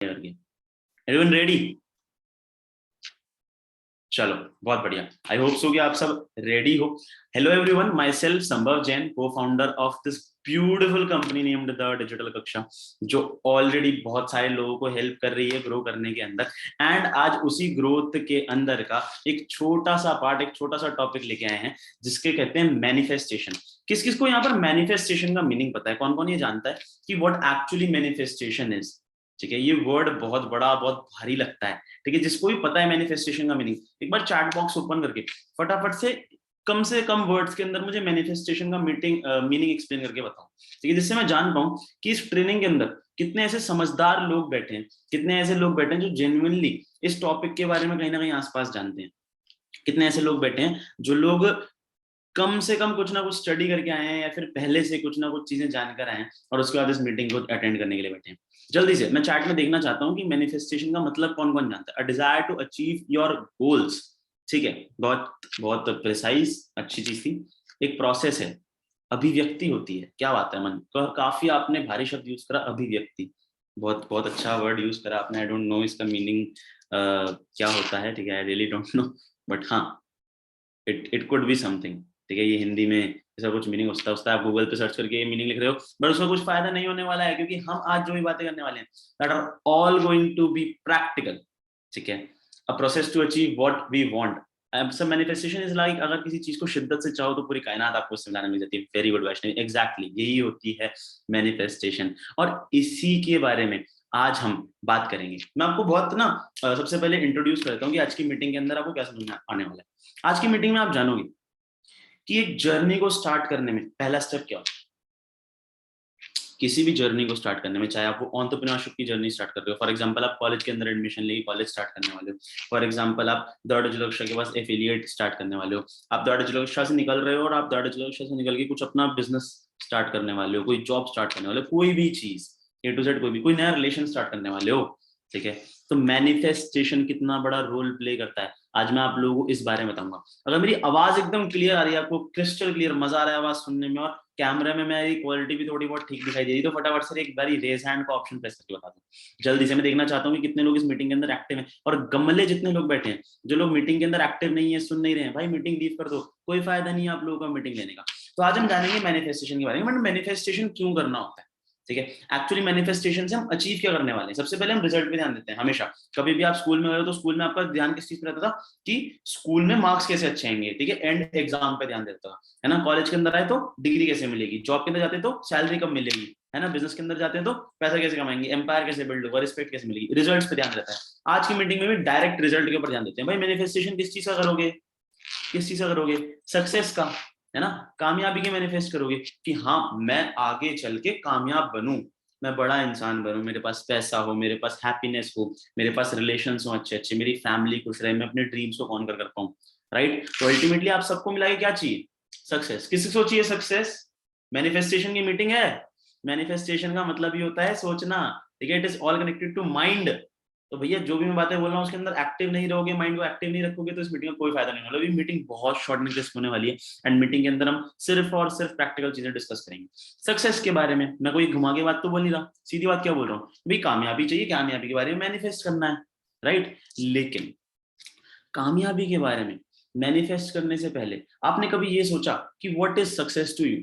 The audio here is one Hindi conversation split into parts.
Everyone ready? चलो बहुत बढ़िया। आई होप सो कि आप सब रेडी हो। हेलो एवरीवन, माई सेल्फ संभव जैन, को founder of this beautiful company named the digital कक्षा, जो ऑलरेडी बहुत सारे लोगों को हेल्प कर रही है ग्रो करने के अंदर। एंड आज उसी ग्रोथ के अंदर का एक छोटा सा पार्ट, एक छोटा सा टॉपिक लेके आए हैं जिसके कहते हैं मैनिफेस्टेशन। किस किस को यहाँ पर मैनिफेस्टेशन का मीनिंग पता है? कौन कौन ये जानता है कि व्हाट एक्चुअली मैनिफेस्टेशन इज? ठीक है, ये वर्ड बहुत बड़ा, बहुत भारी लगता है। ठीक है, जिसको भी पता है मैनिफेस्टेशन का मीनिंग, एक बार चैट बॉक्स ओपन करके फटाफट से कम वर्ड्स के अंदर मुझे मैनिफेस्टेशन का मीनिंग एक्सप्लेन करके बताओ। ठीक है, जिससे मैं जान पाऊं कि इस ट्रेनिंग के अंदर कितने ऐसे समझदार लोग बैठे हैं, कितने ऐसे लोग बैठे हैं जो जेन्युइनली इस टॉपिक के बारे में कहीं ना कहीं आसपास जानते हैं, कितने ऐसे लोग बैठे हैं जो लोग कम से कम कुछ ना कुछ स्टडी करके आए हैं या फिर पहले से कुछ ना कुछ चीजें जानकर आए हैं और उसके बाद इस मीटिंग को अटेंड करने के लिए बैठे हैं। जल्दी से मैं चैट में देखना चाहता हूँ कि मैनिफेस्टेशन का मतलब कौन कौन जानता है। A desire to achieve your goals. ठीक है, बहुत बहुत प्रिसाइज, अच्छी चीज थी। एक प्रोसेस है, अभिव्यक्ति होती है। क्या बात है मन, काफी आपने भारी शब्द यूज करा, अभिव्यक्ति। बहुत बहुत अच्छा वर्ड यूज करा आपने। आई डोंट नो इसका मीनिंग क्या होता है। ठीक है, I really don't know, but हाँ, इट कुड बी समथिंग। ठीक है, ये हिंदी में ऐसा कुछ मीनिंग होता है। आप गूगल पे सर्च करके ये मीनिंग लिख रहे हो, बट उसमें कुछ फायदा नहीं होने वाला है, क्योंकि हम आज जो भी बातें करने वाले हैं that are all going to be practical. ठीक है, a process to achieve what we want. सब मैनिफेस्टेशन इज लाइक, अगर किसी चीज को शिद्दत से चाहो तो पूरी कायनात आपको उससे मिलाने मिल जाती है। वेरी गुड वैष्णवी, एग्जैक्टली यही होती है मैनिफेस्टेशन। और इसी के बारे में आज हम बात करेंगे। मैं आपको बहुत ना सबसे पहले इंट्रोड्यूस करता हूँ कि आज की मीटिंग के अंदर आपको क्या समझ में आने वाला है। आज की मीटिंग में आप जानोगे कि एक जर्नी को स्टार्ट करने में पहला स्टेप क्या होता है। किसी भी जर्नी को स्टार्ट करने में, चाहे आप वो एंटरप्रेन्योरशिप की जर्नी स्टार्ट कर रहे हो, फॉर एग्जांपल आप कॉलेज के अंदर एडमिशन लेके कॉलेज स्टार्ट करने वाले हो, फॉर एग्जांपल आप द डिजिटल कक्षा के पास एफिलिएट स्टार्ट करने वाले हो, आप द डिजिटल कक्षा से निकल रहे हो और आप द डिजिटल कक्षा से निकल के कुछ अपना बिजनेस स्टार्ट करने वाले हो, कोई जॉब स्टार्ट करने वाले हो, कोई भी चीज ए टू जेड, कोई नया रिलेशन स्टार्ट करने वाले हो। ठीक है, तो मैनिफेस्टेशन कितना बड़ा रोल प्ले करता है, आज मैं आप लोगों को इस बारे में बताऊंगा। अगर मेरी आवाज एकदम क्लियर आ रही है, आपको क्रिस्टल क्लियर, मजा आ रहा है आवाज सुनने में, और कैमरे में मेरी क्वालिटी भी थोड़ी बहुत ठीक दिखाई दे रही, तो फटाफट से एक बारी रेज हैंड का ऑप्शन प्रेस करके बता दो। जल्दी से, मैं देखना चाहता हूँ कि कितने लोग इस मीटिंग के अंदर एक्टिव हैं। और गमले जितने लोग बैठे हैं, जो लोग मीटिंग के अंदर एक्टिव नहीं है, सुन नहीं रहे हैं, भाई मीटिंग लीव कर दो, कोई फायदा नहीं है आप लोगों का मीटिंग लेने का। तो आज हम जानेंगे मैनिफेस्टेशन के बारे में। मैनिफेस्टेशन क्यों करना होता है? ठीक है, एक्चुअली मैनिफेस्टेशन से हम अचीव क्या करने वाले हैं। सबसे पहले हम रिजल्ट पे ध्यान देते हैं हमेशा। कभी भी आप स्कूल में गए हो तो स्कूल में आपका ध्यान किस चीज पे रहता था कि स्कूल में मार्क्स कैसे अच्छे आएंगे। ठीक है, एंड एग्जाम पे ध्यान देता था, है ना। कॉलेज के अंदर आए तो डिग्री कैसे मिलेगी, जॉब के अंदर जाते तो सैलरी कब मिलेगी, है ना। बिजनेस के अंदर जाते हैं तो पैसा कैसे कमाएंगे, एम्पायर कैसे बिल्ड होगा, रिस्पेक्ट कैसे मिलेगी। रिजल्ट्स पे ध्यान रहता है। आज की मीटिंग में भी डायरेक्ट रिजल्ट के ऊपर ध्यान देते हैं। भाई मैनिफेस्टेशन किस चीज का करोगे, किस चीज का करोगे? सक्सेस का, है ना, कामयाबी के मैनिफेस्ट करोगे कि हाँ मैं आगे चल के कामयाब बनूं, मैं बड़ा इंसान बनूं, मेरे पास पैसा हो, मेरे पास हैप्पीनेस हो, मेरे पास रिलेशंस हो अच्छे अच्छे, मेरी फैमिली खुश रहे, मैं अपने ड्रीम्स को कॉन्कर कर पाऊं। राइट, तो अल्टीमेटली आप सबको मिला के क्या चाहिए? सक्सेस। किसी को चाहिए सक्सेस? मैनिफेस्टेशन की मीटिंग है। मैनिफेस्टेशन का मतलब ही होता है सोचना। ठीक है, it is all connected to mind. तो भैया जो भी मैं बातें बोल रहा हूँ उसके अंदर एक्टिव नहीं रहोगे, माइंड को एक्टिव नहीं रखोगे, तो इस मीटिंग का कोई फायदा नहीं होगा। मीटिंग बहुत शॉर्ट में डिस्कस होने वाली है, एंड मीटिंग के अंदर हम सिर्फ और सिर्फ प्रैक्टिकल चीजें डिस्कस करेंगे। सक्सेस के बारे में मैं कोई घुमा के बात तो बोल नहीं रहा, सीधी बात क्या बोल रहा हूँ, भाई कामयाबी चाहिए, कामयाबी के बारे में मैनिफेस्ट करना है। राइट, लेकिन कामयाबी के बारे में मैनिफेस्ट करने से पहले आपने कभी ये सोचा कि what is success to you?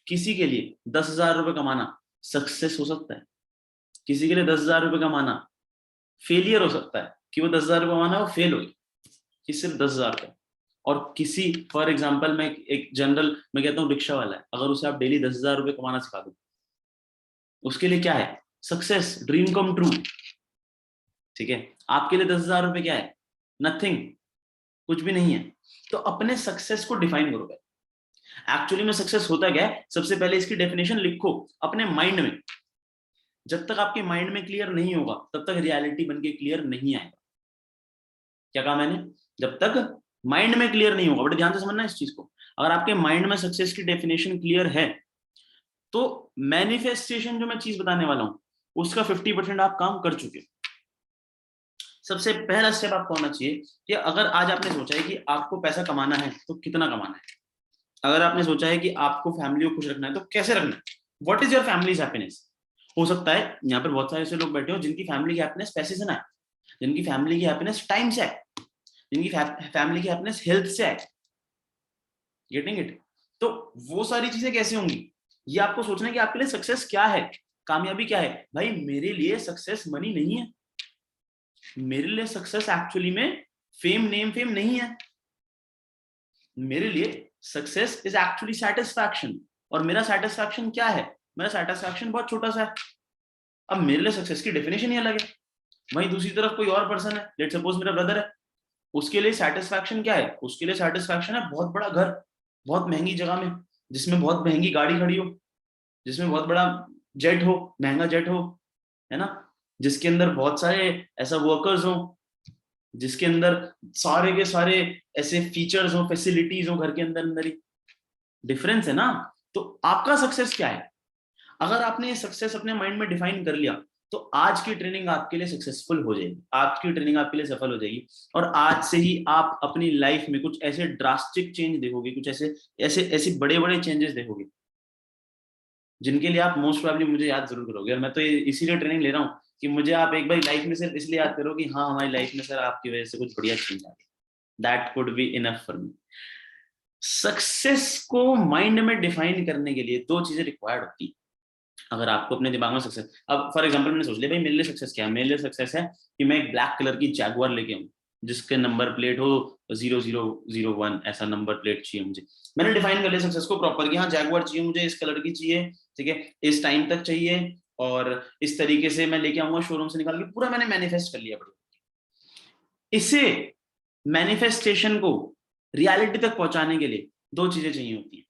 किसी के लिए 10,000 रुपए कमाना सक्सेस हो सकता है, किसी के लिए 10,000 रुपए कमाना फेलियर हो सकता है, कि वो 10,000 रुपए कमाना वो फेल हो गया, कि सिर्फ 10,000 रुपए। और किसी, फॉर एग्जाम्पल मैं एक जनरल, मैं कहता हूँ रिक्शा वाला है, अगर उसे आप डेली 10,000 रुपए कमाना सिखा दो, उसके लिए क्या है? Success, dream come true. ठीक है, आपके लिए 10,000 रुपए क्या है? नथिंग, कुछ भी नहीं है। तो अपने सक्सेस को डिफाइन करो। एक्चुअली में सक्सेस होता क्या है, सबसे पहले इसकी डेफिनेशन लिखो अपने माइंड में। जब तक आपके माइंड में क्लियर नहीं होगा तब तक रियलिटी बनके क्लियर नहीं आएगा। क्या कहा मैंने? जब तक माइंड में क्लियर नहीं होगा, बट ध्यान से समझना इस चीज को। अगर आपके माइंड में सक्सेस की डेफिनेशन क्लियर है तो मैनिफेस्टेशन जो मैं चीज बताने वाला हूं उसका 50% आप काम कर चुके हो। सबसे पहला स्टेप आपको होना चाहिए कि अगर आज आपने सोचा है कि आपको पैसा कमाना है तो कितना कमाना है। अगर आपने सोचा है कि आपको फैमिली को खुश रखना है तो कैसे रखना है, what is your families happiness, हो सकता है यहाँ पर बहुत सारे ऐसे लोग बैठे हो जिनकी फैमिली की हैप्पीनेस पैसे से ना है, जिनकी फैमिली की हैप्पीनेस टाइम से है, जिनकी फैमिली की हैप्पीनेस हेल्थ से है। Getting it? तो वो सारी चीजें कैसे होंगी, ये आपको सोचना है कि आपके लिए सक्सेस क्या है, कामयाबी क्या है। भाई मेरे लिए सक्सेस मनी नहीं है, मेरे लिए सक्सेस एक्चुअली में फेम नेम फेम नहीं है, मेरे लिए सक्सेस इज एक्चुअली सेटिस्फैक्शन। और मेरा सेटिस्फैक्शन क्या है, मेरा सेटिस्फैक्शन बहुत छोटा सा है। अब मेरे लिए सक्सेस की डेफिनेशन ही अलग है। वहीं दूसरी तरफ कोई और पर्सन है, लेट्स सपोज मेरा ब्रदर है, उसके लिए सेटिस्फैक्शन क्या है, उसके लिए सेटिस्फैक्शन है बहुत बड़ा घर, बहुत महंगी जगह में, जिसमें बहुत महंगी गाड़ी खड़ी हो, जिसमें बहुत बड़ा जेट हो, महंगा जेट हो, है ना, जिसके अंदर बहुत सारे ऐसा वर्कर्स हो, जिसके अंदर सारे के सारे ऐसे फीचर्स हो, फैसिलिटीज हो घर के अंदर अंदर ही। डिफरेंस है ना। तो आपका सक्सेस क्या है? अगर आपने सक्सेस अपने माइंड में डिफाइन कर लिया तो आज की ट्रेनिंग आपके लिए सक्सेसफुल हो जाएगी, आज की ट्रेनिंग आपके लिए सफल हो जाएगी। और आज से ही आप अपनी लाइफ में कुछ ऐसे ड्रास्टिक चेंज देखोगे, कुछ ऐसे ऐसे ऐसे बड़े बड़े चेंजेस देखोगे जिनके लिए आप मोस्ट प्रोबेबली मुझे याद जरूर करोगे। और मैं तो इसीलिए ट्रेनिंग ले रहा हूँ कि मुझे आप एक बार लाइफ में सिर्फ इसलिए याद करो कि हाँ हमारी लाइफ में सर आपकी वजह से कुछ बढ़िया चेंज आ गया। That could be enough for me. Success को माइंड में डिफाइन करने के लिए दो चीजें रिक्वायर्ड होती है। अगर आपको अपने दिमाग में सक्सेस, अब फॉर एग्जांपल मैंने सोच लिया भाई मेरे लिए सक्सेस क्या है, मेरे लिए सक्सेस है कि मैं एक ब्लैक कलर की जैगुआर लेके आऊं जिसके नंबर प्लेट हो 0001, ऐसा नंबर प्लेट चाहिए मुझे। मैंने डिफाइन कर लिया सक्सेस को प्रॉपर कि हाँ जैगुआर चाहिए मुझे, इस कलर की चाहिए, ठीक है, इस टाइम तक चाहिए, और इस तरीके से मैं लेके आऊंगा शोरूम से निकाल के, पूरा मैंने मैनिफेस्ट कर लिया। इसे मैनिफेस्टेशन को रियलिटी तक पहुंचाने के लिए दो चीजें चाहिए होती हैं,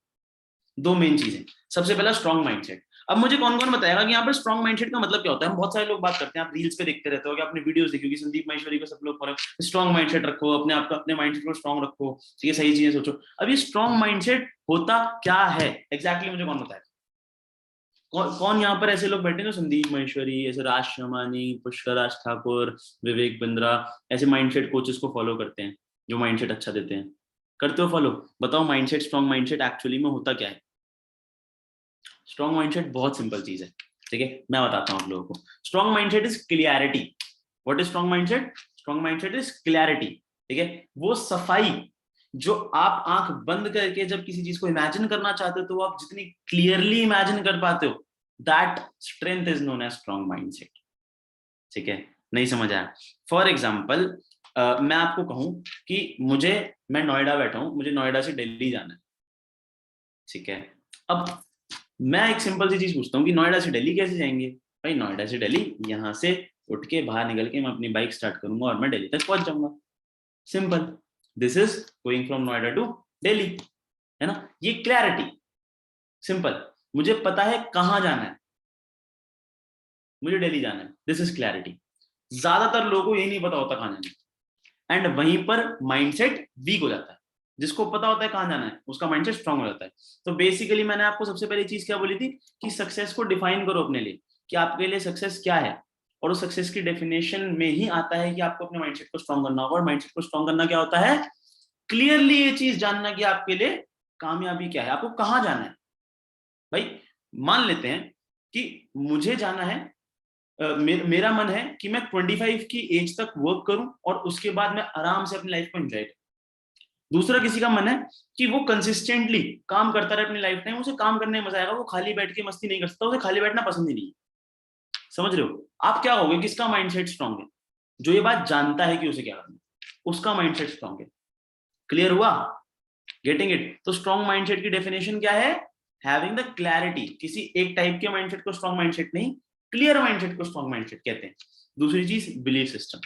दो मेन चीजें। सबसे पहला स्ट्रॉन्ग माइंडसेट। अब मुझे कौन कौन बताएगा कि यहाँ पर स्ट्रॉन्ग माइंडसेट का मतलब क्या होता है? हम बहुत सारे लोग बात करते हैं, आप रील्स पे देखते रहते हो, कि आपने वीडियोस देखी होगी, संदीप माहेश्वरी को सब लोग फॉलो, स्ट्रॉन्ग माइंडसेट रखो, अपने आप का अपने माइंडसेट को स्ट्रॉन्ग रखो, ठीक है, सही चीजें सोचो। अब ये स्ट्रॉन्ग माइंडसेट होता क्या है एग्जैक्टली मुझे कौन बताएगा? कौन यहाँ पर ऐसे लोग बैठे हैं, संदीप माहेश्वरी, ऐसे राज शर्मानी, पुष्कर राज ठाकुर, विवेक बिंद्रा, ऐसे माइंडसेट कोचेस को फॉलो करते हैं जो माइंडसेट अच्छा देते हैं? करते हो फॉलो? बताओ माइंडसेट, स्ट्रॉन्ग माइंडसेट एक्चुअली में होता क्या है? स्ट्रॉन्ग माइंडसेट बहुत सिंपल चीज है, ठीक है, मैं बताता हूँ आप लोगों को। Strong mindset is clarity. What is strong mindset? Strong mindset is clarity, ठीक है, वो सफाई जो आप आंख बंद करके जब किसी चीज को इमेजिन करना चाहते हो तो आप जितनी क्लियरली इमेजिन कर पाते हो, that strength is known as strong mindset, ठीक है। नहीं समझ आया? फॉर एग्जाम्पल मैं आपको कहूं कि मैं नोएडा बैठा हूं, मुझे नोएडा से दिल्ली जाना है, ठीक है। अब मैं एक सिंपल सी चीज पूछता हूँ कि नोएडा से दिल्ली कैसे जाएंगे? भाई नोएडा से दिल्ली यहाँ से उठ के बाहर निकल के मैं अपनी बाइक स्टार्ट करूंगा और मैं दिल्ली तक पहुंच जाऊंगा। Simple. This is going from Noida to Delhi, है ना, ये क्लैरिटी। सिंपल। मुझे पता है कहां जाना है, मुझे दिल्ली जाना है, दिस इज क्लैरिटी। ज्यादातर लोगों को यही नहीं पता होता कहां जाना है, एंड वहीं पर माइंडसेट वीक हो जाता है। जिसको पता होता है कहां जाना है उसका माइंडसेट स्ट्रांग हो जाता है। तो बेसिकली मैंने आपको सबसे पहली चीज क्या बोली थी कि सक्सेस को डिफाइन करो अपने लिए, कि आपके लिए सक्सेस क्या है। और उस सक्सेस की डेफिनेशन में ही आता है कि आपको अपने माइंडसेट को स्ट्रांग करना होगा। और माइंडसेट को स्ट्रांग करना क्या होता है? क्लियरली ये चीज जानना कि आपके लिए कामयाबी क्या है, आपको कहां जाना है। भाई मान लेते हैं कि मुझे जाना है, मेरा मन है कि मैं 25 की एज तक वर्क करूं और उसके बाद मैं आराम से अपनी लाइफ को एंजॉय करूं। दूसरा किसी का मन है कि वो कंसिस्टेंटली काम करता रहे अपनी लाइफ टाइम, उसे काम करने में मजा आएगा, वो खाली बैठ के मस्ती नहीं कर सकता, उसे खाली बैठना पसंद ही नहीं है। समझ रहे हो? आप क्या होगे, किसका माइंडसेट स्ट्रांग है? जो ये बात जानता है कि उसे क्या करना है, उसका माइंडसेट स्ट्रांग है। क्लियर हुआ? Getting it? तो स्ट्रांग माइंडसेट की डेफिनेशन क्या है? Having the clarity. किसी एक टाइप के माइंडसेट को स्ट्रांग माइंडसेट नहीं, क्लियर माइंडसेट को स्ट्रांग माइंडसेट कहते हैं। दूसरी चीज बिलीफ सिस्टम।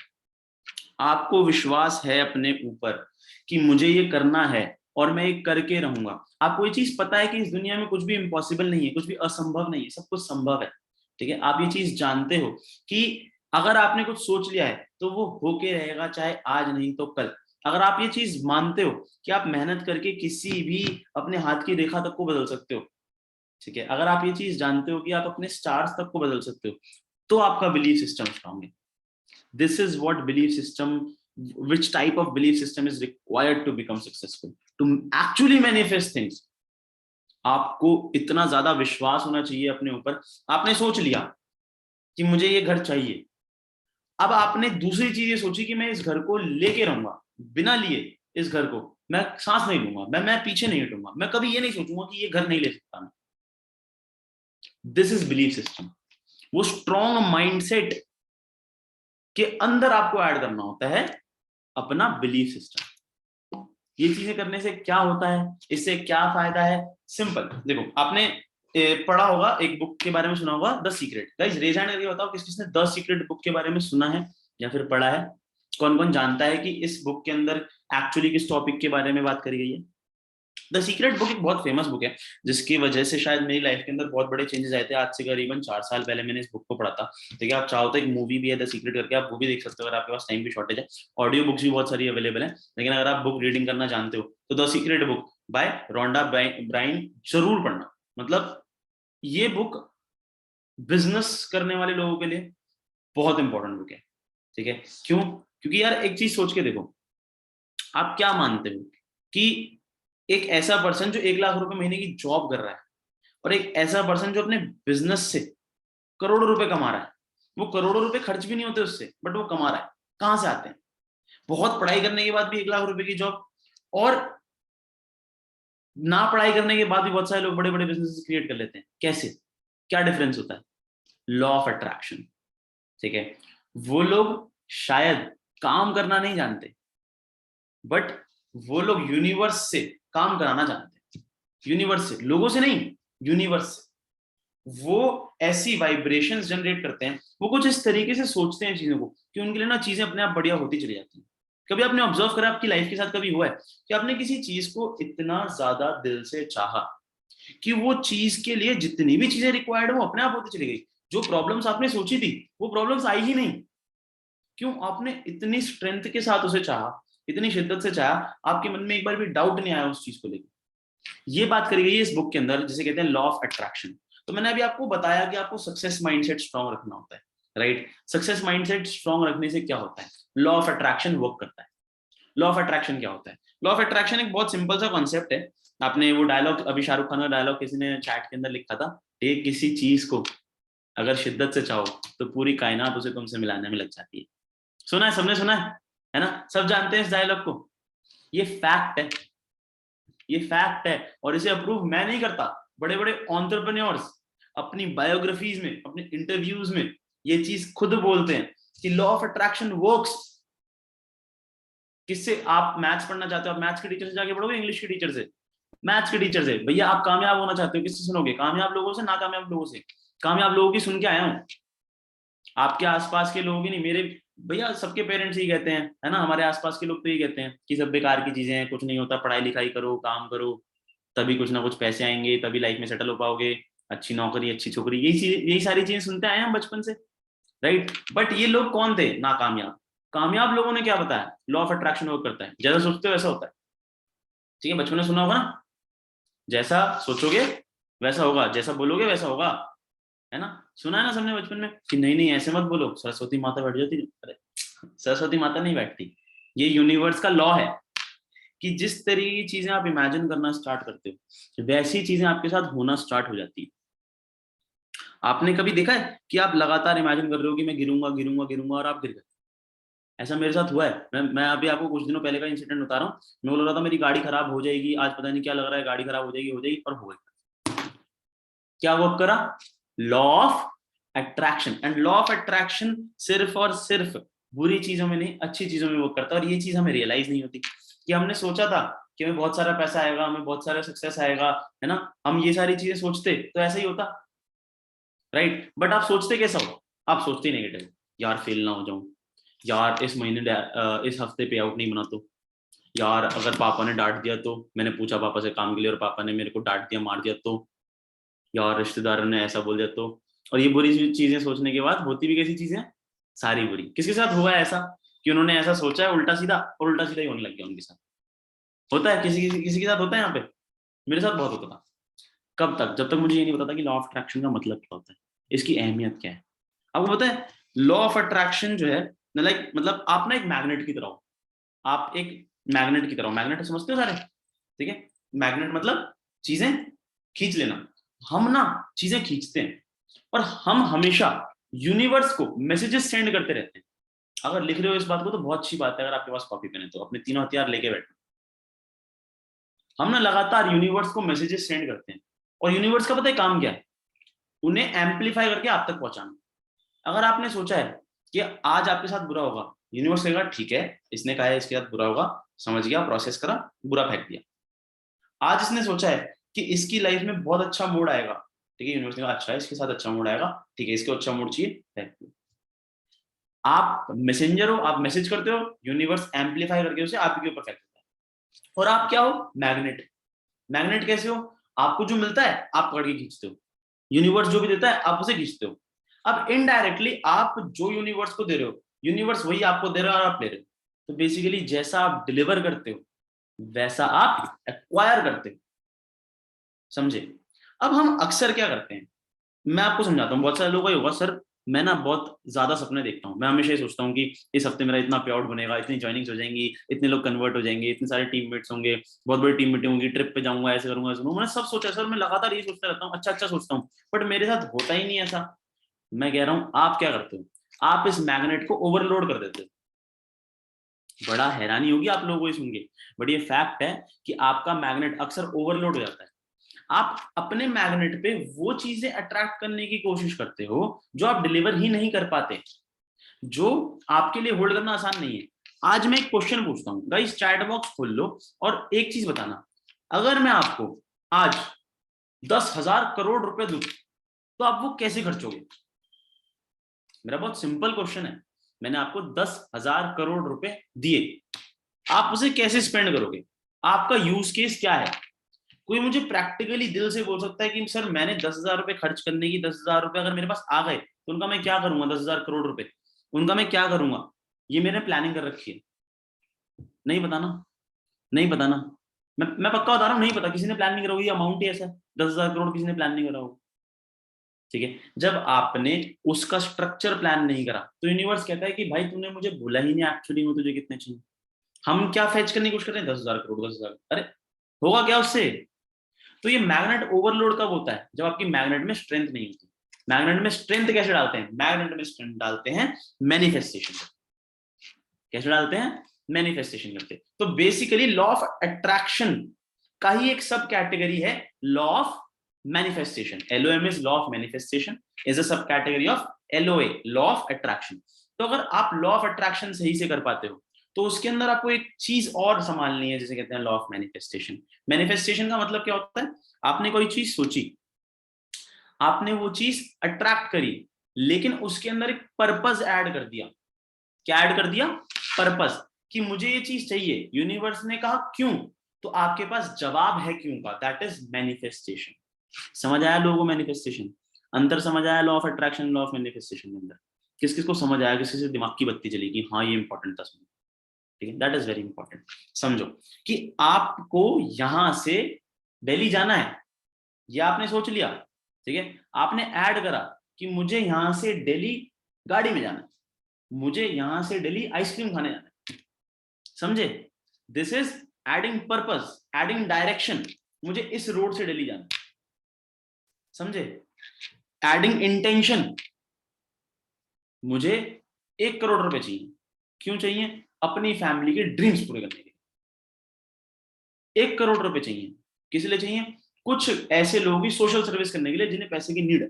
आपको विश्वास है अपने ऊपर कि मुझे ये करना है और मैं ये करके रहूंगा। आपको ये चीज पता है कि इस दुनिया में कुछ भी इम्पॉसिबल नहीं है, कुछ भी असंभव नहीं है, सब कुछ संभव है, ठीक है। आप ये चीज जानते हो कि अगर आपने कुछ सोच लिया है तो वो होके रहेगा, चाहे आज नहीं तो कल। अगर आप ये चीज मानते हो कि आप मेहनत करके किसी भी अपने हाथ की रेखा तक को बदल सकते हो, ठीक है, अगर आप ये चीज जानते हो कि आप अपने स्टार्स तक को बदल सकते हो, तो आपका बिलीफ सिस्टम स्ट्रांग है। This is what belief system, which type of belief system is required to become successful, to actually manifest things. आपको इतना ज्यादा विश्वास होना चाहिए अपने ऊपर। आपने सोच लिया कि मुझे ये घर चाहिए। अब आपने दूसरी चीज ये सोची कि मैं इस घर को लेके रहूंगा, बिना लिए इस घर को मैं सांस नहीं लूंगा, मैं पीछे नहीं हटूंगा, मैं कभी ये नहीं सोचूंगा कि ये घर नहीं ले सकता मैं। This is belief system. वो स्ट्रॉन्ग माइंडसेट के अंदर आपको ऐड करना होता है अपना बिलीफ सिस्टम। ये चीजें करने से क्या होता है, इससे क्या फायदा है? सिंपल देखो, आपने पढ़ा होगा एक बुक के बारे में, सुना होगा the secret. Guys raise hand करके बताओ किस किसने द सीक्रेट बुक के बारे में सुना है या फिर पढ़ा है। कौन कौन जानता है कि इस बुक के अंदर एक्चुअली किस टॉपिक के बारे में बात करी गई है? द सीक्रेट बुक एक बहुत फेमस बुक है, जिसकी वजह से शायद मेरी लाइफ के अंदर बहुत बड़े चेंजेस आए थे। आज से करीबन 4 साल पहले मैंने इस बुक को पढ़ा था। ठीक है, आप चाहो तो एक मूवी भी है द सीक्रेट करके, आप वो भी देख सकते हो अगर आपके पास टाइम की शॉर्टेज है। ऑडियो बुक्स भी बहुत सारी अवेलेबल है, लेकिन अगर आप बुक रीडिंग करना जानते हो तो the secret book by Rhonda Byrne जरूर पढ़ना। मतलब ये बुक बिजनेस करने वाले लोगों के लिए बहुत इंपॉर्टेंट बुक है। ठीक है, क्यों? क्योंकि यार एक चीज सोच के देखो, आप क्या मानते हो कि एक ऐसा पर्सन जो 1 लाख रुपए महीने की जॉब कर रहा है और एक ऐसा पर्सन जो अपने बिजनेस से करोड़ों रुपए कमा रहा है, वो करोड़ों रुपए खर्च भी नहीं होते उससे, बट वो कमा रहा है, कहां से आते हैं? बहुत पढ़ाई करने के बाद भी 1 लाख रुपए की जॉब, और ना पढ़ाई करने के बाद भी बहुत सारे लोग बड़े बड़े बिजनेस क्रिएट कर लेते हैं। कैसे? क्या डिफरेंस होता है? Law of attraction. ठीक है, वो लोग शायद काम करना नहीं जानते, बट वो लोग यूनिवर्स से काम कराना जानते हैं। यूनिवर्स से, लोगों से नहीं, यूनिवर्स से। वो ऐसी वाइब्रेशंस जनरेट करते हैं, वो कुछ इस तरीके से सोचते हैं चीजों को कि उनके लिए ना चीजें अपने आप बढ़िया होती चली जाती हैं। कभी आपने ऑब्जर्व करा, आपकी लाइफ के साथ कभी हुआ है कि आपने किसी चीज को इतना ज्यादा दिल से चाहा कि वो चीज के लिए जितनी भी चीजें रिक्वायर्ड वो अपने आप होती चली गई? जो प्रॉब्लम्स आपने सोची थी वो प्रॉब्लम्स आई ही नहीं। क्यों? आपने इतनी स्ट्रेंथ के साथ उसे चाहा, इतनी शिद्दत से चाहा, आपके मन में एक बार भी डाउट नहीं आया उस चीज को लेकर। ये बात करी गई है इस बुक के अंदर, जिसे कहते हैं लॉ ऑफ अट्रैक्शन। तो मैंने अभी आपको बताया कि आपको सक्सेस माइंडसेट स्ट्रांग रखना होता है, राइट? सक्सेस माइंडसेट स्ट्रांग रखने से क्या होता है? लॉ ऑफ अट्रैक्शन वर्क करता है। लॉ ऑफ अट्रैक्शन क्या होता है? लॉ ऑफ अट्रैक्शन एक बहुत सिंपल सा कॉन्सेप्ट है। आपने वो डायलॉग, अभी शाहरुख खान का डायलॉग किसी ने चैट के अंदर लिखा था, एक किसी चीज को अगर शिद्दत से चाहो तो पूरी कायनात उसे तुमसे मिलाने में लग जाती है। सुना है, सबने सुना है ना? सब जानते हैं इस डायलॉग को। ये फैक्ट है, ये फैक्ट है, और इसे अप्रूव मैं नहीं करता, बड़े बड़े एंटरप्रेन्योर्स अपनी बायोग्राफीज में, अपने इंटरव्यूज में ये चीज खुद बोलते हैं कि लॉ ऑफ अट्रैक्शन वर्क्स। किससे? आप मैथ्स पढ़ना चाहते हो, आप मैथ्स के टीचर से जाके पढ़ोगे, इंग्लिश के टीचर से? मैथ्स के टीचर से। भैया आप कामयाब होना चाहते हो, किससे सुनोगे? कामयाब लोगों से, नाकामयाब लोगों से? कामयाब लोगों की सुन के आया हूं, आपके आसपास के लोग ही नहीं। मेरे भैया सबके पेरेंट्स ही कहते हैं, है ना, हमारे आसपास के लोग तो ये कहते हैं कि सब बेकार की चीजें हैं, कुछ नहीं होता, पढ़ाई लिखाई करो, काम करो, तभी कुछ ना कुछ पैसे आएंगे, तभी लाइफ में सेटल हो पाओगे, अच्छी नौकरी, अच्छी छोकरी, यही सारी चीजें सुनते आए हम बचपन से, राइट? बट ये लोग कौन थे? नाकामयाब। कामयाब लोगों ने क्या बताया? लॉ ऑफ अट्रैक्शन वर्क करता है, जैसा सोचते हो वैसा होता है। ठीक है, बचपन में सुना होगा ना, जैसा सोचोगे वैसा होगा, जैसा बोलोगे वैसा होगा, है ना? सुना है ना सबने बचपन में कि नहीं नहीं ऐसे मत बोलो, सरस्वती माता बैठ जाती। अरे सरस्वती माता नहीं बैठती, ये यूनिवर्स का लॉ है कि जिस तरीके की चीजें आप इमेजिन करना स्टार्ट करते हो वैसी चीजें आपके साथ होना स्टार्ट हो जाती है। आपने कभी देखा है कि आप लगातार इमेजिन कर रहे हो कि मैं गिरूंगा गिरूंगा गिरूंगा और आप गिर गए? ऐसा मेरे साथ हुआ है। मैं अभी आपको कुछ दिनों पहले का इंसिडेंट बता रहा हूँ। मैं बोल रहा था मेरी गाड़ी खराब हो जाएगी आज, पता नहीं क्या लग रहा है, गाड़ी खराब हो जाएगी, और हो गई। क्या वर्क करा? Law of attraction. And law of attraction सिर्फ और सिर्फ बुरी चीजों में नहीं, अच्छी चीजों में वर्क करता है। और ये चीज हमें रियलाइज नहीं होती कि हमने सोचा था कि हमें बहुत सारा पैसा आएगा, हमें बहुत सारा सक्सेस आएगा, है ना, हम ये सारी चीजें सोचते तो ऐसा ही होता, राइट? बट आप सोचते कैसा हो? आप सोचते ही नेगेटिव, यार फेल ना हो जाऊं, यार इस महीने इस हफ्ते पे आउट नहीं बना तो, यार अगर पापा ने डांट दिया तो, मैंने पूछा पापा से काम के लिए और पापा ने मेरे को डांट दिया, मार दिया तो, यार रिश्तेदारों ने ऐसा बोल दिया तो। और ये बुरी चीजें सोचने के बाद होती भी कैसी चीजें? सारी बुरी। किसके साथ हुआ है ऐसा कि उन्होंने ऐसा सोचा है उल्टा सीधा, और उल्टा सीधा ही होने लग गया उनके साथ? होता है, किसी के साथ होता है यहाँ पे। मेरे साथ बहुत होता था। कब तक? जब तक मुझे ये नहीं पता था कि लॉ ऑफ अट्रैक्शन का मतलब क्या होता है, इसकी अहमियत क्या है। आपको पता है लॉ ऑफ अट्रैक्शन जो है, लाइक मतलब आप ना एक मैग्नेट की तरह हो। आप एक मैग्नेट की तरह हो। मैग्नेट समझते हो सारे? ठीक है, मैग्नेट मतलब चीजें खींच लेना। हम ना चीजें खींचते हैं, और हम हमेशा यूनिवर्स को मैसेजेस सेंड करते रहते हैं। अगर लिख रहे हो इस बात को तो बहुत अच्छी बात है, अगर आपके पास कॉपी पेन है तो अपने तीनों हथियार लेके बैठो। हम ना लगातार यूनिवर्स को मैसेजेस सेंड करते हैं, और यूनिवर्स का पता है काम क्या है? उन्हें एम्पलीफाई करके आप तक पहुंचाना। अगर आपने सोचा है कि आज आपके साथ बुरा होगा, यूनिवर्स कहेगा ठीक है, इसने कहा है इसके साथ बुरा होगा, समझ गया, प्रोसेस करा, बुरा फेंक दिया। आज इसने सोचा है कि इसकी लाइफ में बहुत अच्छा मूड आएगा, ठीक है, यूनिवर्स ने कहा अच्छा है इसके साथ अच्छा मूड आएगा, ठीक है, इसको अच्छा मूड चाहिए, फेंक दिया। आप मैसेंजर हो, आप मैसेज करते हो, यूनिवर्स एम्पलीफाई करके उसे आपके ऊपर फेंक देता है। और आप क्या हो? मैग्नेट। मैग्नेट कैसे हो? आपको जो मिलता है आप पकड़ के खींचते हो, यूनिवर्स जो भी देता है आप उसे खींचते हो। अब इनडायरेक्टली आप जो यूनिवर्स को दे रहे हो, यूनिवर्स वही आपको दे रहा है और आप ले रहे हो। तो बेसिकली जैसा आप डिलीवर करते हो वैसा आप एक्वायर करते हो, समझे? अब हम अक्सर क्या करते हैं, मैं आपको समझाता हूँ, बहुत सारे लोगों का होगा सर मैं ना बहुत ज्यादा सपने देखता हूँ, मैं हमेशा ये सोचता हूँ कि इस हफ्ते मेरा इतना पे आउट बनेगा, इतनी ज्वाइनिंग्स हो जाएंगी, इतने लोग कन्वर्ट हो जाएंगे, इतने सारे टीममेट्स होंगे, बहुत बड़ी टीम मीटिंग होगी, ट्रिप पे जाऊंगा, ऐसे करूंगा ऐसे करूंगा। मैंने सब सोचा सर, मैं लगातार ये सोचता रहता हूँ, अच्छा अच्छा सोचता हूँ, बट मेरे साथ होता ही नहीं ऐसा। मैं कह रहा हूँ आप क्या करते हो, आप इस मैग्नेट को ओवरलोड कर देते हो। बड़ा हैरानी होगी आप लोगों को ये सुन के, बट ये फैक्ट है कि आपका मैग्नेट अक्सर ओवरलोड हो जाता है। आप अपने मैग्नेट पे वो चीजें अट्रैक्ट करने की कोशिश करते हो जो आप डिलीवर ही नहीं कर पाते, जो आपके लिए होल्ड करना आसान नहीं है। आज मैं एक क्वेश्चन पूछता हूँ, गाइस चैट बॉक्स खोल लो और एक चीज बताना, अगर मैं आपको आज 10,000 करोड़ रुपए दूं तो आप वो कैसे खर्चोगे? मेरा बहुत सिंपल क्वेश्चन है, मैंने आपको 10,000 करोड़ रुपए दिए, आप उसे कैसे स्पेंड करोगे? आपका यूज केस क्या है? कोई मुझे प्रैक्टिकली दिल से बोल सकता है कि सर मैंने 10,000 रुपए खर्च करने की, 10,000 रुपए अगर मेरे पास आ गए तो उनका मैं क्या करूंगा? 10,000 करोड़ रुपए उनका मैं क्या करूंगा? ये मैंने प्लानिंग कर रखी है। नहीं बताना, नहीं बताना, मैं पक्का बता रहा हूँ, नहीं पता, किसी ने प्लान नहीं करा होगा, अमाउंट ही ऐसा 10,000 करोड़ किसी ने प्लान नहीं करा होगा। ठीक है, जब आपने उसका स्ट्रक्चर प्लान नहीं करा तो यूनिवर्स कहता है कि भाई तूने मुझे बोला ही नहीं एक्चुअली में तुझे कितने चाहिए। हम क्या फेच करने की कोशिश कर रहे हैं? 10,000 करोड़, 10,000, अरे होगा क्या उससे? तो ये मैग्नेट ओवरलोड कब होता है? जब आपकी मैग्नेट में स्ट्रेंथ नहीं होती। मैग्नेट में स्ट्रेंथ कैसे डालते हैं? मैग्नेट में स्ट्रेंथ डालते हैं मैनिफेस्टेशन। कैसे डालते हैं? मैनिफेस्टेशन करते। तो बेसिकली लॉ ऑफ अट्रैक्शन का ही एक सब कैटेगरी है law of manifestation. LOM is law of manifestation, is a sub category of LOA, law of attraction. तो अगर आप लॉ ऑफ अट्रैक्शन सही से कर पाते हो तो उसके अंदर आपको एक चीज और संभालनी है, जिसे कहते हैं लॉ ऑफ मैनिफेस्टेशन। मैनिफेस्टेशन का मतलब क्या होता है? आपने कोई चीज सोची, आपने वो चीज अट्रैक्ट करी, लेकिन उसके अंदर एक पर्पस ऐड कर दिया। क्या ऐड कर दिया? पर्पस, कि मुझे ये चीज चाहिए, यूनिवर्स ने कहा क्यों, तो आपके पास जवाब है क्यों का, दैट इज मैनिफेस्टेशन। समझ आया लोगों को मैनिफेस्टेशन? अंतर समझ आया law of attraction, law of manifestation के अंदर? किस किस को समझ आया, किस किस से दिमाग की बत्ती जलेगी, हाँ ये इंपॉर्टेंट था समझो। ठीक है, दैट इज वेरी इंपॉर्टेंट। समझो कि आपको यहां से दिल्ली जाना है, ये आपने सोच लिया, ठीक है, आपने ऐड करा कि मुझे यहां से दिल्ली गाड़ी में जाना है, मुझे यहां से दिल्ली आइसक्रीम खाने जाना है, समझे? This is adding purpose, adding direction, मुझे इस रोड से दिल्ली जाना है, समझे? एडिंग इंटेंशन, मुझे 1 करोड़ रुपए चाहिए। क्यों चाहिए? अपनी फैमिली के ड्रीम्स पूरे करने के लिए 1 करोड़ रुपए चाहिए। किस लिए चाहिए? कुछ ऐसे लोगों की सोशल सर्विस करने के लिए जिन्हें पैसे की नीड है।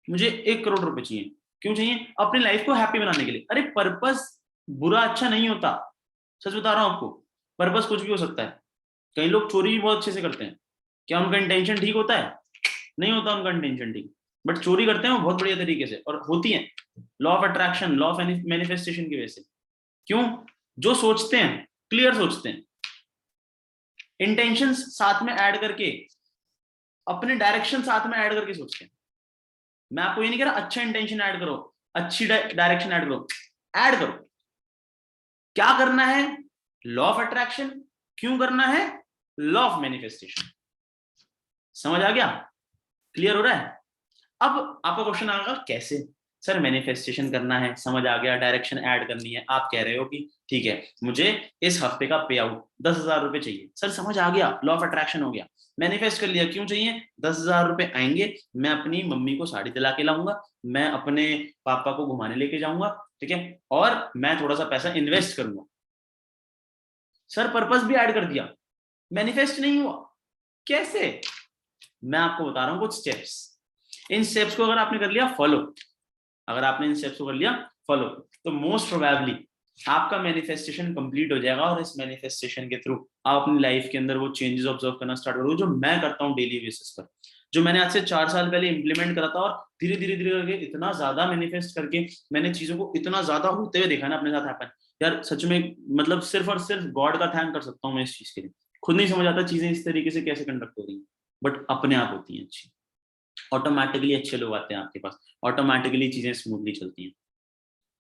मुझे 1 करोड़ रुपए चाहिए। क्यों चाहिए? अपनी लाइफ को हैप्पी बनाने के लिए। अरे पर्पस बुरा अच्छा नहीं होता, सच बता रहा हूं आपको, पर्पस कुछ भी हो सकता है। कई लोग चोरी भी बहुत अच्छे से करते हैं, क्या उनका इंटेंशन ठीक होता है? नहीं होता उनका इंटेंशन ठीक, बट चोरी करते हैं वो बहुत बढ़िया तरीके से, और होती है law of attraction, law of manifestation की वजह से। क्यों? जो सोचते हैं क्लियर सोचते हैं, इंटेंशंस साथ में ऐड करके, अपने डायरेक्शन साथ में ऐड करके सोचते हैं। मैं आपको ये नहीं कह रहा अच्छा इंटेंशन ऐड करो, अच्छी डायरेक्शन ऐड करो, ऐड करो। क्या करना है? Law of attraction. क्यों करना है? Law of manifestation. समझ आ गया? क्लियर हो रहा है? अब आपका क्वेश्चन आएगा कैसे? सर मैनिफेस्टेशन करना है, समझ आ गया, डायरेक्शन ऐड करनी है, आप कह रहे हो कि ठीक है मुझे इस हफ्ते का पे आउट 10,000 रुपए चाहिए, सर समझ आ गया, लॉ ऑफ अट्रैक्शन हो गया। मैनिफेस्ट कर लिया, क्यों चाहिए? 10,000 रुपए आएंगे, मैं अपनी मम्मी को साड़ी दिला के लाऊंगा, मैं अपने पापा को घुमाने लेके जाऊंगा, ठीक है, और मैं थोड़ा सा पैसा इन्वेस्ट करूंगा। सर पर्पस भी ऐड कर दिया, मैनिफेस्ट नहीं हुआ। कैसे? मैं आपको बता रहा हूं कुछ स्टेप्स। इन स्टेप्स को अगर आपने कर लिया फॉलो, अगर आपने इन स्टेप्स को कर लिया फॉलो, तो मोस्ट प्रोबेबली आपका मैनिफेस्टेशन कंप्लीट हो जाएगा, और इस मैनिफेस्टेशन के थ्रू आप अपनी लाइफ के अंदर वो चेंजेस ऑब्जर्व करना स्टार्ट करोगे जो मैं करता हूँ डेली बेसिस पर, जो मैंने आज से 4 साल पहले इंप्लीमेंट करा था, और धीरे धीरे धीरे करके इतना ज्यादा मैनिफेस्ट करके मैंने चीजों को इतना ज्यादा होते हुए देखा ना अपने साथ हैपन। यार सच में, मतलब सिर्फ और सिर्फ गॉड का थैंक कर सकता हूँ मैं इस चीज के लिए। खुद नहीं समझ आता चीजें इस तरीके से कैसे कंडक्ट हो रही हैं, बट अपने आप होती हैं अच्छी, ऑटोमेटिकली अच्छे लोग आते हैं आपके पास, ऑटोमेटिकली चीजें स्मूथली चलती हैं,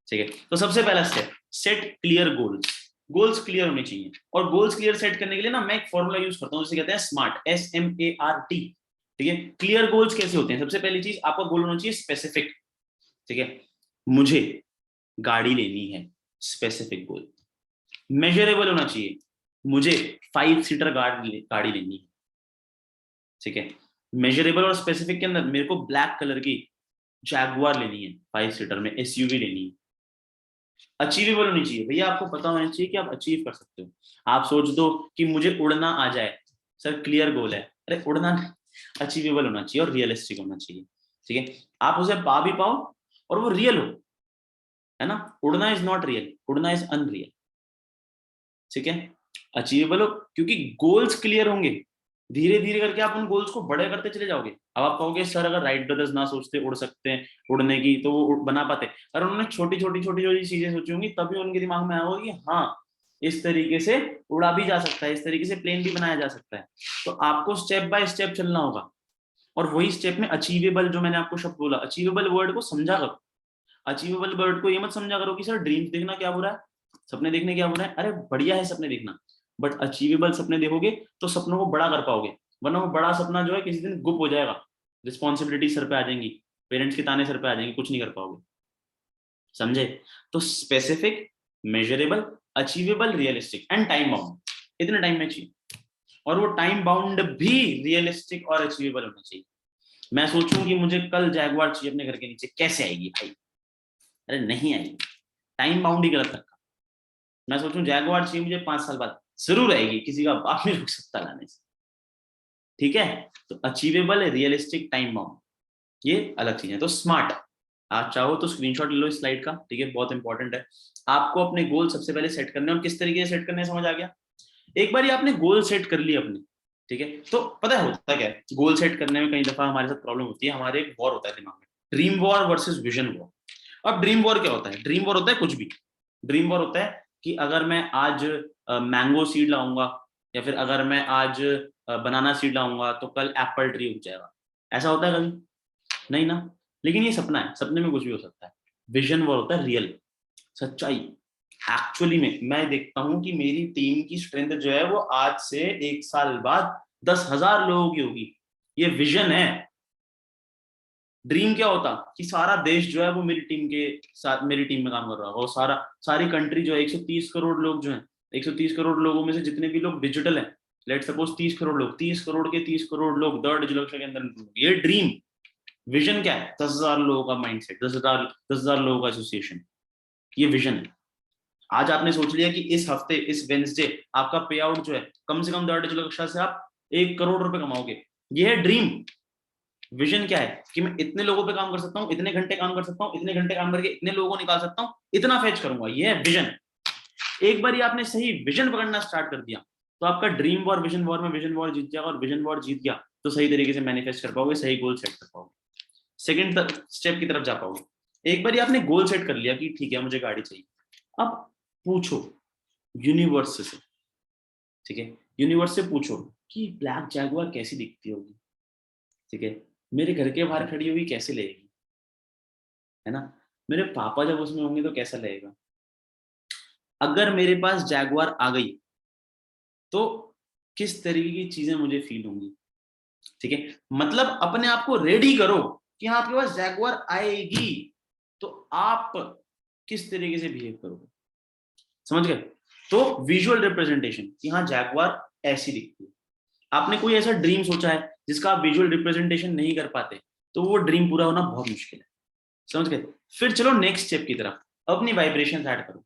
ठीक है। तो सबसे पहला step, set clear goals. Goals clear होने चाहिए, और गोल्स क्लियर सेट करने के लिए ना मैं एक फॉर्मूला यूज करता हूँ जिसे कहते हैं स्मार्ट, SMART, ठीक है। क्लियर गोल्स कैसे होते हैं? सबसे पहली चीज, आपका गोल होना चाहिए स्पेसिफिक, ठीक है। मुझे गाड़ी लेनी है, स्पेसिफिक गोल। मेजरेबल होना चाहिए, मुझे 5 सीटर गाड़ी लेनी है, ठीक है। मेजरेबल और स्पेसिफिक के अंदर मेरे को ब्लैक कलर की जैगुआर लेनी है, 5 सीटर में SUV लेनी है। अचीवेबल होनी चाहिए भैया, आपको पता होना चाहिए कि आप अचीव कर सकते हो। आप सोच दो कि मुझे उड़ना आ जाए, सर क्लियर गोल है, अरे उड़ना अचीवेबल होना चाहिए और रियलिस्टिक होना चाहिए, ठीक है। आप उसे पा भी पाओ और वो रियल हो, है ना। उड़ना इज नॉट रियल, उड़ना इज अनरियल, ठीक है। अचीवेबल हो, क्योंकि गोल्स क्लियर होंगे, धीरे धीरे करके आप उन गोल्स को बड़े करते चले जाओगे। अब आप कहोगे सर अगर राइट ब्रदर्स ना सोचते उड़ सकते हैं उड़ने की, तो वो बना पाते? अगर उन्होंने छोटी छोटी छोटी छोटी चीजें सोची होंगी तभी उनके दिमाग में आया होगा कि हाँ इस तरीके से उड़ा भी जा सकता है, इस तरीके से प्लेन भी बनाया जा सकता है। तो आपको स्टेप बाय स्टेप चलना होगा, और वही स्टेप में अचीवेबल, जो मैंने आपको शब्द बोला, अचीवेबल वर्ड को समझा करो। अचीवेबल वर्ड को ये मत समझा करो कि सर ड्रीम्स देखना क्या बुरा है, सपने देखने क्या बुरा है, अरे बढ़िया है सपने देखना, बट अचीवेबल सपने देखोगे तो सपनों को बड़ा कर पाओगे, वरना वो बड़ा सपना जो है किसी दिन गुप हो जाएगा, रिस्पॉन्सिबिलिटी सर पे आ जाएंगी, पेरेंट्स के ताने सर पे आ जाएंगे, कुछ नहीं कर पाओगे, समझे। तो specific, measurable, achievable, realistic and time bound, इतने टाइम में चाहिए, और वो टाइम बाउंड भी रियलिस्टिक और अचीवेबल होना चाहिए। मैं सोचूं कि मुझे कल जैगुआर चाहिए अपने घर के नीचे, कैसे आएगी भाई? अरे नहीं आएगी, टाइम बाउंड ही गलत रखा। मैं सोचूं जैगुआर चाहिए मुझे 5 साल बाद, जरूर आएगी, किसी का बाप नहीं रुक सकता लाने से, ठीक है। तो अचीवेबल, रियलिस्टिक, टाइम बाउंड, ये अलग चीज है। तो स्मार्ट, आप चाहो तो स्क्रीनशॉट ले लो इस स्लाइड का, ठीक है, बहुत इंपॉर्टेंट है। आपको अपने गोल सबसे पहले सेट करने, और किस तरीके से सेट करने समझ आ गया। एक बार आपने गोल सेट कर लिया अपने, ठीक है, तो पता है होता क्या है गोल सेट करने में, कई दफा हमारे साथ प्रॉब्लम होती है, हमारे एक वॉर होता है दिमाग में, dream war versus vision war. अब ड्रीम वॉर क्या होता है? ड्रीम वॉर होता है कुछ भी। ड्रीम वॉर होता है कि अगर मैं आज मैंगो सीड लाऊंगा, या फिर अगर मैं आज बनाना सीड लाऊंगा तो कल एप्पल ट्री उग जाएगा। ऐसा होता है कभी? नहीं ना। लेकिन ये सपना है, सपने में कुछ भी हो सकता है। विजन वॉर होता है रियल, सच्चाई। एक्चुअली में मैं देखता हूं कि मेरी टीम की स्ट्रेंथ जो है वो आज से 1 साल बाद 10,000 लोगों की होगी। ये विजन है। ड्रीम क्या होता कि सारा देश जो है वो मेरी टीम के साथ, मेरी टीम में काम कर रहा होगा, वो सारी कंट्री जो है 130 करोड़ लोग जो हैं, 130 करोड़ लोगों में से जितने भी लोग डिजिटल हैं, लेट सपोज 30 करोड़ लोग, 30 करोड़ के 30 करोड़ लोग दर्ड डिजिटल के अंदर, ये ड्रीम। विजन क्या है? 10,000 लोगों का माइंडसेट, 10,000 लोगों का एसोसिएशन, ये विजन है। आज आपने सोच लिया कि इस हफ्ते, इस वेंसडे आपका पे आउट जो है कम से कम दर्ड डिजिटल कक्षा से आप 1 करोड़ रुपए कमाओगे, ये है ड्रीम। विजन क्या है कि मैं इतने लोगों पे काम कर सकता हूँ, इतने घंटे काम कर सकता हूँ, इतने घंटे काम करके इतने लोगों को निकाल सकता हूँ, इतना फेच करूंगा, ये है विजन। एक बार आपने सही विजन पकड़ना स्टार्ट कर दिया तो आपका ड्रीम वॉर विजन वॉर में विजन वॉर जीत जाएगा, और विजन वॉर जीत गया तो सही तरीके से मैनिफेस्ट कर पाओगे, सही गोल सेट कर पाओगे, सेकंड स्टेप की तरफ जा पाओगे। एक बार आपने गोल सेट कर लिया कि ठीक है मुझे गाड़ी चाहिए, अब पूछो यूनिवर्स से, ठीक है, यूनिवर्स से पूछो कि ब्लैक जैगुआर कैसी दिखती होगी, ठीक है, मेरे घर के बाहर खड़ी होगी कैसे लगेगी, है ना, मेरे पापा जब उसमें होंगे तो कैसा लगेगा, अगर मेरे पास जैगुआर आ गई तो किस तरीके की चीजें मुझे फील होंगी, ठीक है। मतलब अपने आप को रेडी करो कि हाँ आपके पास जैगुआर आएगी तो आप किस तरीके से बिहेव करोगे, समझ गए। तो विजुअल रिप्रेजेंटेशन कि हाँ जैगुआर ऐसी दिखती है, आपने कोई ऐसा ड्रीम सोचा है जिसका आप विजुअल रिप्रेजेंटेशन नहीं कर पाते, तो वो ड्रीम पूरा होना बहुत मुश्किल है, समझ गए? फिर चलो नेक्स्ट स्टेप की तरफ, अपनी वाइब्रेशन ऐड करो।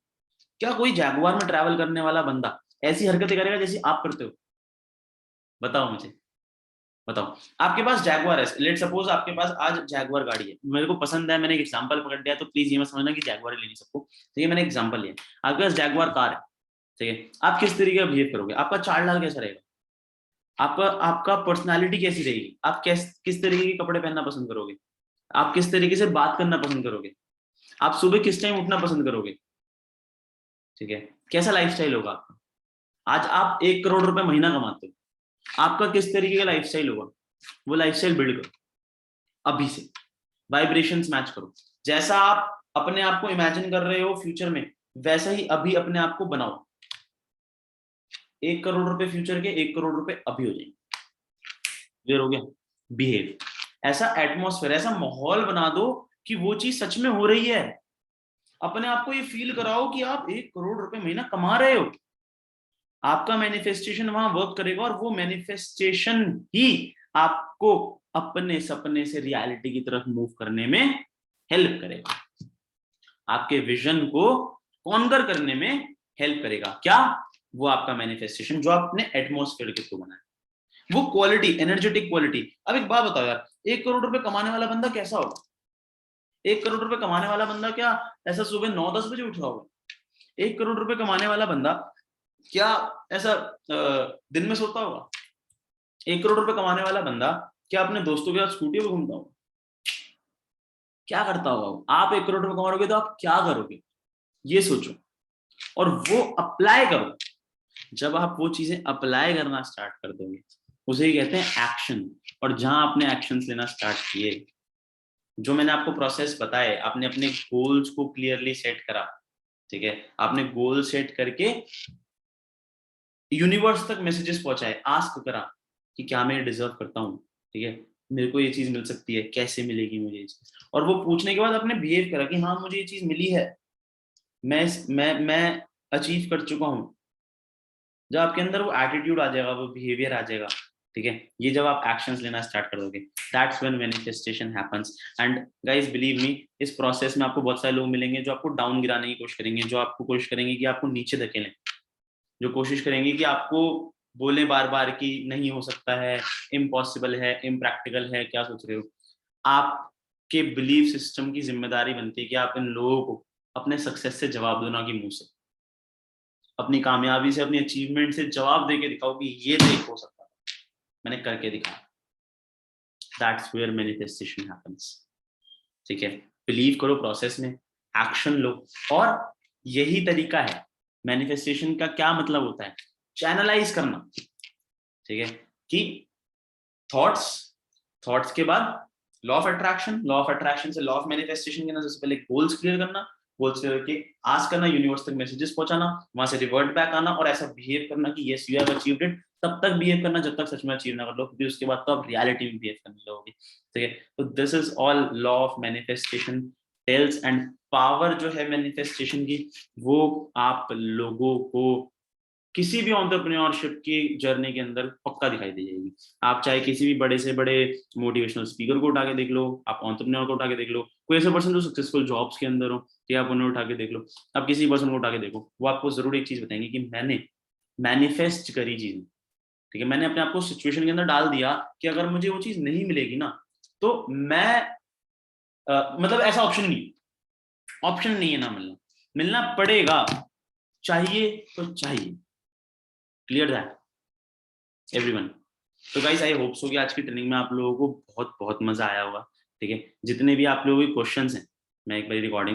क्या कोई जैगुआर में ट्रैवल करने वाला बंदा ऐसी हरकतें करेगा जैसी आप करते हो? बताओ मुझे, बताओ। आपके पास जैगुआर है, लेट सपोज आपके पास आज जैगुआर गाड़ी है, मेरे को पसंद है, मैंने एक एग्जांपल पकड़ लिया, तो प्लीज ये मत समझना कि जैगुआर लेनी सबको, तो ये मैंने एग्जांपल लिया। आपके पास जैगुआर कार है, ठीक है, आप किस तरीके का बिहेव करोगे? आपका चाल ढाल कैसा रहेगा? आपका आपका पर्सनालिटी कैसी रहेगी? आप किस तरीके के कपड़े पहनना पसंद करोगे? आप किस तरीके से बात करना पसंद करोगे? आप सुबह किस टाइम उठना पसंद करोगे? ठीक है, कैसा लाइफस्टाइल होगा आपका? आज आप 1 करोड़ रुपए महीना कमाते हो, आपका किस तरीके का लाइफस्टाइल होगा? वो लाइफस्टाइल बिल्ड करो अभी से, वाइब्रेशंस मैच करो। जैसा आप अपने आप को इमेजिन कर रहे हो फ्यूचर में, वैसा ही अभी अपने आप को बनाओ। 1 करोड़ रुपए फ्यूचर के, 1 करोड़ रुपए अभी हो जाएंगे। क्लियर हो गया? बिहेव, ऐसा एटमॉस्फेयर, ऐसा माहौल बना दो कि वो चीज सच में हो रही है। अपने आप को ये फील कराओ कि आप 1 करोड़ रुपए महीना कमा रहे हो। आपका मैनिफेस्टेशन वहां वर्क करेगा, और वो मैनिफेस्टेशन ही आपको अपने सपने से रियलिटी की तरफ मूव करने में हेल्प करेगा, आपके विजन को कॉन्कर करने में हेल्प करेगा। क्या? वो आपका मैनिफेस्टेशन जो आपने एटमॉस्फेयर के थ्रू बनाया, वो क्वालिटी, एनर्जेटिक क्वालिटी। अब एक बात बताओ यार, 1 करोड़ रुपए कमाने वाला बंदा कैसा होगा? 1 करोड़ रुपए कमाने वाला बंदा क्या ऐसा सुबह 9-10 बजे उठ रहा होगा? 1 करोड़ रुपए कमाने वाला बंदा क्या ऐसा दिन में सोता होगा? 1 करोड़ रुपए कमाने वाला बंदा क्या अपने दोस्तों के साथ स्कूटी पे घूमता होगा? क्या करता होगा? आप 1 करोड़ रुपए कमा रहोगे तो आप क्या करोगे, ये सोचो, और वो अप्लाई करो। जब आप वो चीजें अप्लाई करना स्टार्ट कर दोगे, उसे ही कहते हैं एक्शन। और जहां आपने एक्शन लेना स्टार्ट किए, जो मैंने आपको प्रोसेस बताए, आपने अपने गोल्स को क्लियरली सेट करा, ठीक है, आपने गोल सेट करके यूनिवर्स तक मैसेजेस पहुंचाए, आस्क करा कि क्या मैं डिजर्व करता हूँ, ठीक है, मेरे को ये चीज मिल सकती है, कैसे मिलेगी मुझे ये चीज, और वो पूछने के बाद आपने बिहेव करा कि हाँ मुझे ये चीज मिली है, मैं अचीव कर चुका हूँ। जब आपके अंदर वो एटीट्यूड आ जाएगा, वो बिहेवियर आ जाएगा, ठीक है, ये जब आप एक्शंस लेना स्टार्ट कर दोगे, that's when manifestation happens. And guys believe me, इस प्रोसेस में आपको बहुत सारे लोग मिलेंगे जो आपको डाउन गिराने की कोशिश करेंगे, जो आपको कोशिश करेंगे कि आपको नीचे धकेलें, जो कोशिश करेंगे कि आपको बोले बार बार कि नहीं हो सकता है, इम्पॉसिबल है, इम्प्रैक्टिकल है, क्या सोच रहे हो। आपके बिलीफ सिस्टम की जिम्मेदारी बनती है कि आप इन लोगों को अपने सक्सेस से जवाब दो, ना कि मुंह से, अपनी कामयाबी से, अपनी अचीवमेंट से जवाब देके दिखाओ कि ये नहीं हो सकता, मैंने करके दिखाया। दैट्स वेयर मैनिफेस्टेशन हैपेंस, ठीक है। बिलीव करो प्रोसेस में, एक्शन लो, और यही तरीका है मैनिफेस्टेशन का। क्या मतलब होता है? चैनलाइज करना, ठीक है, कि थॉट्स, थॉट्स के बाद law of attraction, law of attraction से लॉ ऑफ मैनिफेस्टेशन करना, सबसे पहले गोल्स क्लियर करना, गोल्स क्लियर करके आस्क करना, यूनिवर्स तक मैसेजेस पहुंचाना, वहां से रिवर्ट बैक आना, और ऐसा बिहेव करना कि yes you have achieved it. तब तक बिहेव करना जब तक सच में अचीव ना कर लो, क्योंकि उसके बाद तो आप रियलिटी में बिहेव करने लगोगे, ठीक है। तो this is all law of manifestation tells. And power जो है मैनिफेस्टेशन की, वो आप लोगों को किसी भी एंटरप्रेन्योरशिप की जर्नी के अंदर पक्का दिखाई दे जाएगी। आप चाहे किसी भी बड़े से बड़े मोटिवेशनल स्पीकर को उठा के देख लो, आप एंटरप्रेन्योर को उठा के देख लो, कोई ऐसा पर्सन जो सक्सेसफुल जॉब्स के अंदर हो, कि आप उन्हें उठा के देख लो, आप किसी पर्सन को उठा के देखो, वो आपको जरूर एक चीज बताएंगे कि मैंने मैनिफेस्ट करी चीज, ठीक है, मैंने अपने आप को सिचुएशन के अंदर डाल दिया कि अगर मुझे वो चीज नहीं मिलेगी ना, तो मैं मतलब ऐसा ऑप्शन नहीं, ऑप्शन नहीं है ना मिलना, मिलना पड़ेगा, चाहिए तो चाहिए। Clear that everyone? तो गाइस आई होप सो कि आज की ट्रेनिंग में आप लोगों को बहुत बहुत मजा आया होगा, ठीक है। जितने भी आप लोगों के क्वेश्चंस हैं, मैं एक बार रिकॉर्डिंग